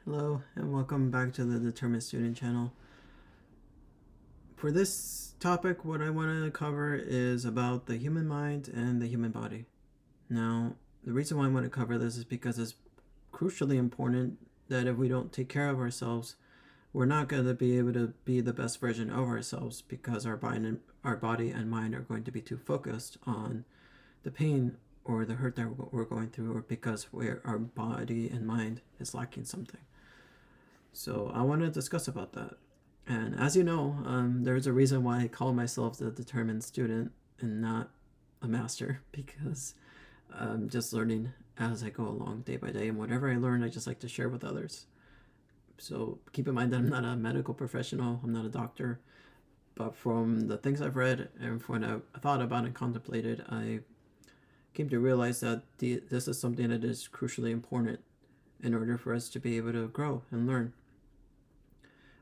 Hello and welcome back to the Determined Student channel. For this topic, what I want to cover is about the human mind and the human body. Now, the reason why I want to cover this is because it's crucially important that if we don't take care of ourselves, we're not going to be able to be the best version of ourselves because our body and mind are going to be too focused on the pain or the hurt that we're going through, or because our body and mind is lacking something. So I want to discuss about that. And as you know, there's a reason why I call myself the determined student and not a master, because I'm just learning as I go along day by day. And whatever I learn, I just like to share with others. So keep in mind that I'm not a medical professional, I'm not a doctor. But from the things I've read and from what I thought about and contemplated, I came to realize that this is something that is crucially important in order for us to be able to grow and learn.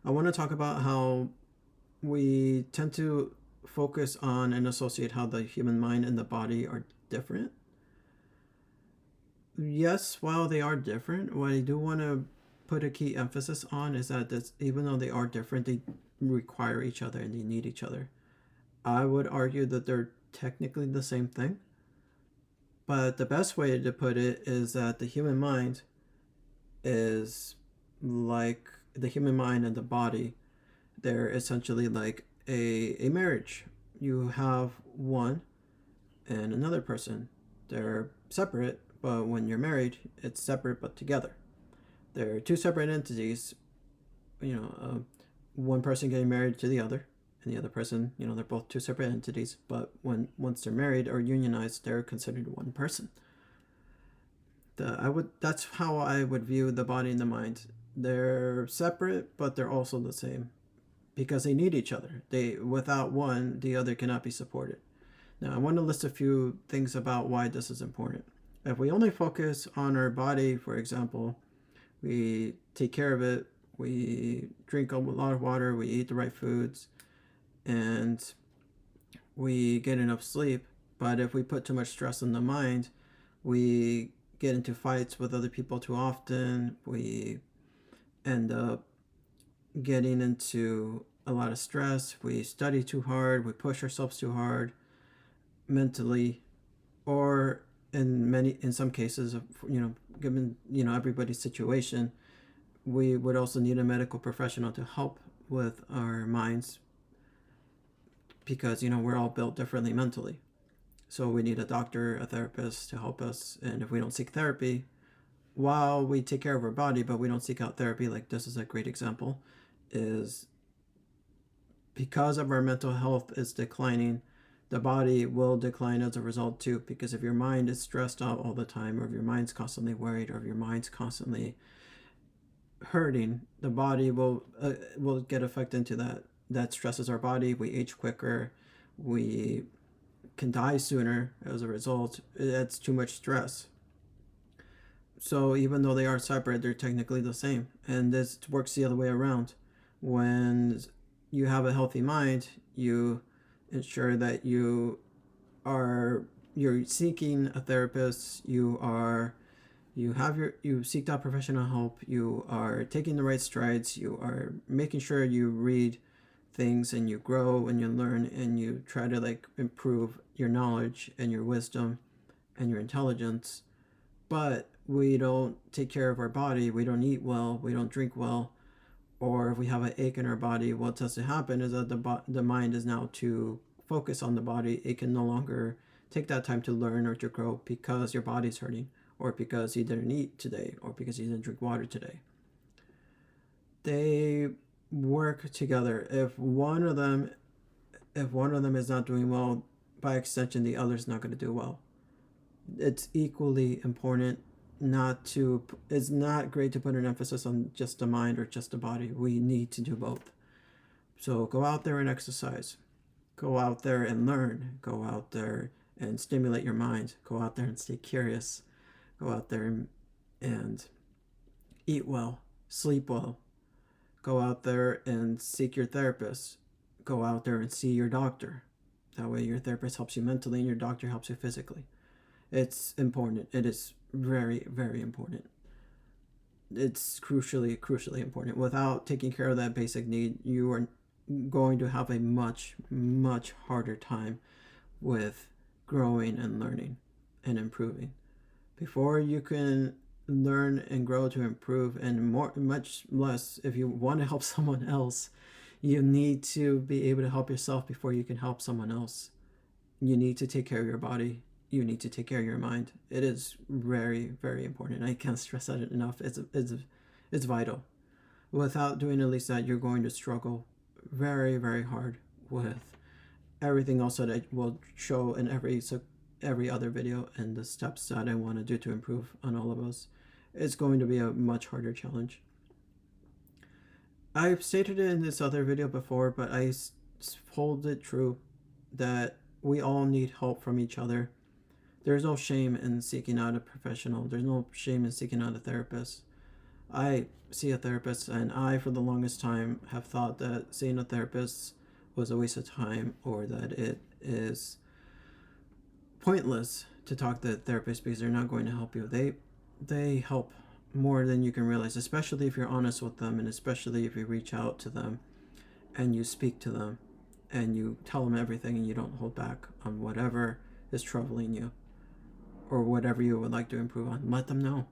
I want to talk about how we tend to focus on and associate how the human mind and the body are different. Yes, while they are different, what I do want to put a key emphasis on is that even though they are different, they require each other and they need each other. I would argue that they're technically the same thing, but the best way to put it is that the human mind is like the human mind and the body. They're essentially like a marriage. You have one and another person. They're separate, but when you're married, it's separate but together. They're two separate entities. One person getting married to the other, and the other person, they're both two separate entities. But once they're married or unionized, they're considered one person. That's how I would view the body and the mind. They're separate, but they're also the same because they need each other. Without one, the other cannot be supported. Now, I want to list a few things about why this is important. If we only focus on our body, for example, we take care of it, we drink a lot of water, we eat the right foods, and we get enough sleep. But if we put too much stress on the mind, we get into fights with other people too often, we end up getting into a lot of stress, we study too hard, we push ourselves too hard mentally, or in some cases, given everybody's situation, we would also need a medical professional to help with our minds, because we're all built differently mentally. So we need a doctor, a therapist to help us. And if we don't seek therapy while we take care of our body, but we don't seek out therapy, like this is a great example, is because of our mental health is declining, the body will decline as a result too. Because if your mind is stressed out all the time, or if your mind's constantly worried, or if your mind's constantly hurting, the body will get affected into that. That stresses our body. We age quicker. We can die sooner as a result. It's too much stress. So even though they are separate, they're technically the same. And this works the other way around. When you have a healthy mind, you ensure that you're seeking a therapist, you seek out professional help, you are taking the right strides, you are making sure you read things and you grow and you learn and you try to improve your knowledge and your wisdom and your intelligence. But we don't take care of our body, we don't eat well, we don't drink well, or if we have an ache in our body, what tends to happen is that the mind is now too focused on the body. It can no longer take that time to learn or to grow because your body's hurting, or because you didn't eat today, or because you didn't drink water today. They work together. If one of them is not doing well, by extension the other's not going to do well. It's equally important it's not great to put an emphasis on just the mind or just the body. We need to do both. So go out there and exercise. Go out there and learn. Go out there and stimulate your mind. Go out there and stay curious. Go out there and eat well, sleep well. Go out there and seek your therapist. Go out there and see your doctor. That way your therapist helps you mentally and your doctor helps you physically. It's important. It is very, very important. it's crucially important. Without taking care of that basic need, you are going to have a much harder time with growing and learning and improving. Before you can learn and grow to improve, and much less if you want to help someone else, you need to be able to help yourself before you can help someone else. You need to take care of your body. You need to take care of your mind. It is very important. I can't stress that enough. It's vital. Without doing at least that, you're going to struggle very hard with everything else that I will show in every other video, and the steps that I want to do to improve on all of us. It's going to be a much harder challenge. I've stated it in this other video before, but I hold it true that we all need help from each other. There's no shame in seeking out a professional. There's no shame in seeking out a therapist. I see a therapist, and I, for the longest time, have thought that seeing a therapist was a waste of time, or that it is pointless to talk to a therapist because they're not going to help you. They help more than you can realize, especially if you're honest with them, and especially if you reach out to them and you speak to them and you tell them everything and you don't hold back on whatever is troubling you or whatever you would like to improve on. Let them know.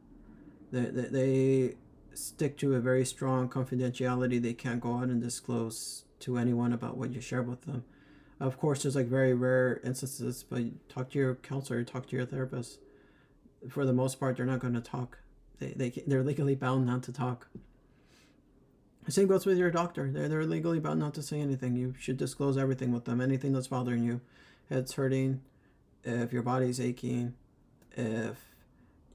They stick to a very strong confidentiality. They can't go out and disclose to anyone about what you share with them. Of course, there's like very rare instances, but talk to your counselor, talk to your therapist. For the most part, they're not going to talk. They're legally bound not to talk. Same goes with your doctor. They're legally bound not to say anything. You should disclose everything with them. Anything that's bothering you, head's hurting, if your body's aching, if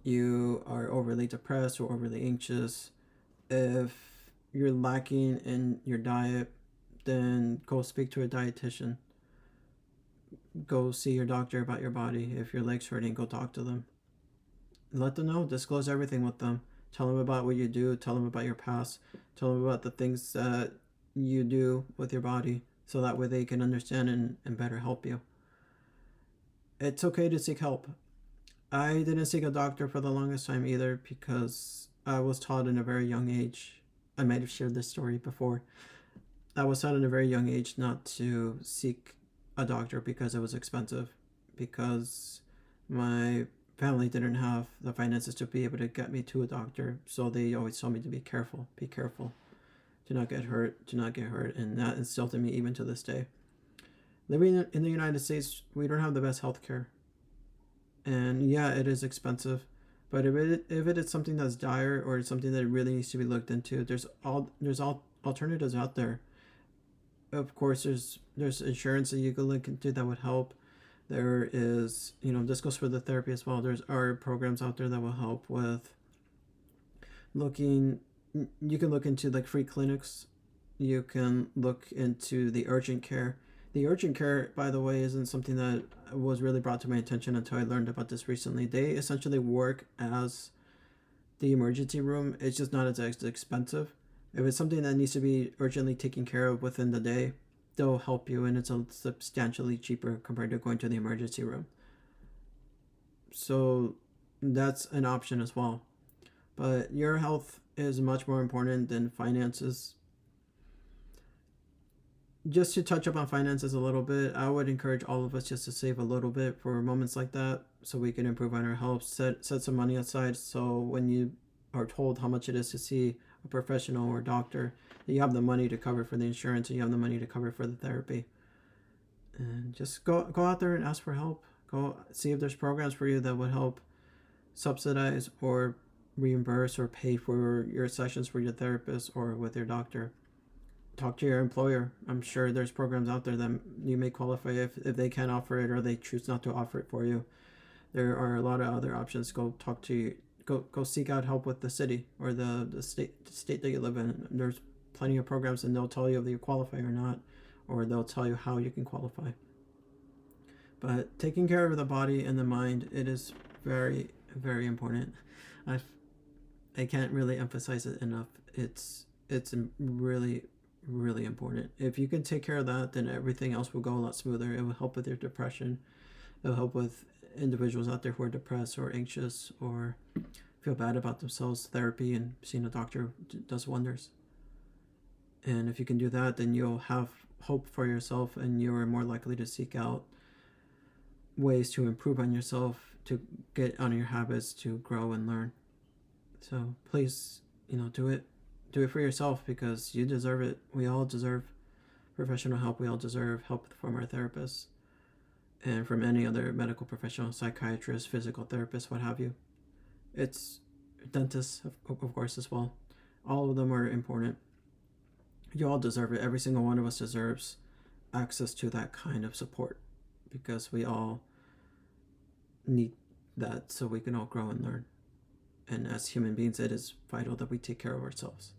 you are overly depressed or overly anxious, if you're lacking in your diet, then go speak to a dietitian. Go see your doctor about your body. If your leg's hurting, go talk to them. Let them know. Disclose everything with them. Tell them about what you do. Tell them about your past. Tell them about the things that you do with your body, so that way they can understand and better help you. It's okay to seek help. I didn't seek a doctor for the longest time either, because I was taught in a very young age. I might have shared this story before. I was taught at a very young age not to seek a doctor because it was expensive, because my family didn't have the finances to be able to get me to a doctor, so they always told me to be careful, do not get hurt, and that instilled in me even to this day. Living in the United States, we don't have the best health care, and yeah, it is expensive, but if it is something that's dire or something that really needs to be looked into, there's alternatives out there. Of course, there's insurance that you could look into that would help. There is, this goes for the therapy as well. There's programs out there that will help with looking. You can look into like free clinics. You can look into the urgent care. The urgent care, by the way, isn't something that was really brought to my attention until I learned about this recently. They essentially work as the emergency room. It's just not as expensive. If it's something that needs to be urgently taken care of within the day, they'll help you, and it's substantially cheaper compared to going to the emergency room. So that's an option as well. But your health is much more important than finances. Just to touch up on finances a little bit, I would encourage all of us just to save a little bit for moments like that, so we can improve on our health. Set some money aside, so when you are told how much it is to see a professional or doctor, you have the money to cover for the insurance, and you have the money to cover for the therapy. And just go out there and ask for help. Go see if there's programs for you that would help subsidize or reimburse or pay for your sessions for your therapist or with your doctor. Talk to your employer. I'm sure there's programs out there that you may qualify if they can't offer it or they choose not to offer it for you. There are a lot of other options. Go seek out help with the city or the state that you live in. There's plenty of programs, and they'll tell you if you qualify or not, or they'll tell you how you can qualify. But taking care of the body and the mind, it is very important. I can't really emphasize it enough. It's really important. If you can take care of that, then everything else will go a lot smoother. It will help with your depression. It will help with individuals out there who are depressed or anxious or feel bad about themselves, therapy and seeing a doctor does wonders. And if you can do that, then you'll have hope for yourself, and you're more likely to seek out ways to improve on yourself, to get on your habits, to grow and learn. So please, do it. Do it for yourself, because you deserve it. We all deserve professional help. We all deserve help from our therapists and from any other medical professional, psychiatrist, physical therapist, what have you. It's dentists, of course, as well. All of them are important. You all deserve it. Every single one of us deserves access to that kind of support, because we all need that so we can all grow and learn. And as human beings, it is vital that we take care of ourselves.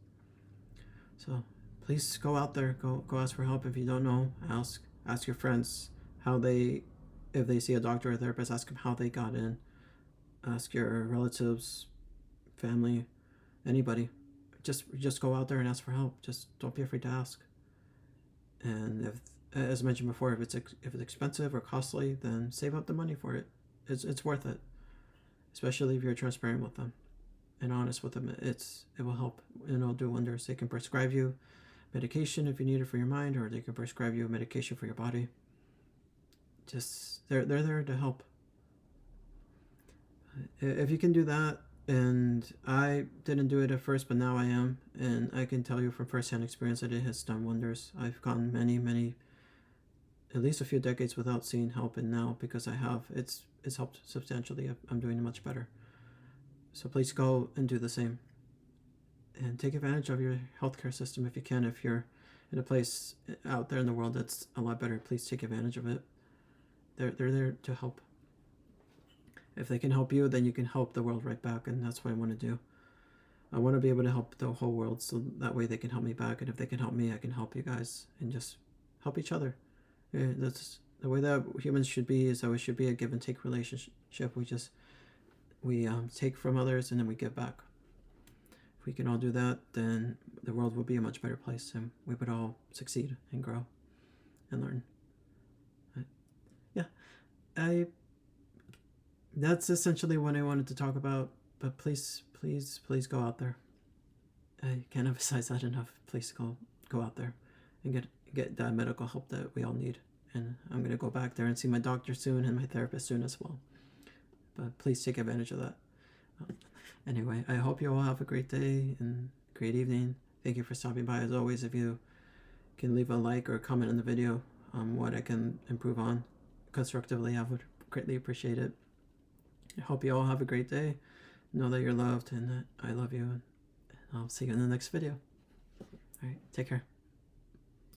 So please go out there, go ask for help. If you don't know, ask your friends if they see a doctor or therapist, ask them how they got in. Ask your relatives, family, anybody. Just go out there and ask for help. Just don't be afraid to ask. And if, as mentioned before, if it's expensive or costly, then save up the money for it. It's worth it, especially if you're transparent with them and honest with them. It will help, and it'll do wonders. They can prescribe you medication if you need it for your mind, or they can prescribe you medication for your body. Just they're there to help. If you can do that, and I didn't do it at first, but now I am, and I can tell you from firsthand experience that it has done wonders. I've gone many, at least a few decades without seeing help, and now, because I have, it's helped substantially. I'm doing much better. So please go and do the same, and take advantage of your healthcare system if you can. If you're in a place out there in the world that's a lot better, please take advantage of it. They're there to help. If they can help you, then you can help the world right back, and that's what I want to do. I want to be able to help the whole world, so that way they can help me back, and if they can help me, I can help you guys, and just help each other. Yeah, that's the way that humans should be. Is that we should be a give and take relationship. We take from others, and then we give back. If we can all do that, then the world will be a much better place, and we would all succeed and grow and learn. Yeah, that's essentially what I wanted to talk about. But please go out there. I can't emphasize that enough. Please go out there and get that medical help that we all need. And I'm gonna go back there and see my doctor soon, and my therapist soon as well. But please take advantage of that. Anyway, I hope you all have a great day and great evening. Thank you for stopping by. As always, if you can leave a like or comment on the video on what I can improve on constructively, I would greatly appreciate it. I hope you all have a great day. Know that you're loved, and that I love you. And I'll see you in the next video. All right, take care.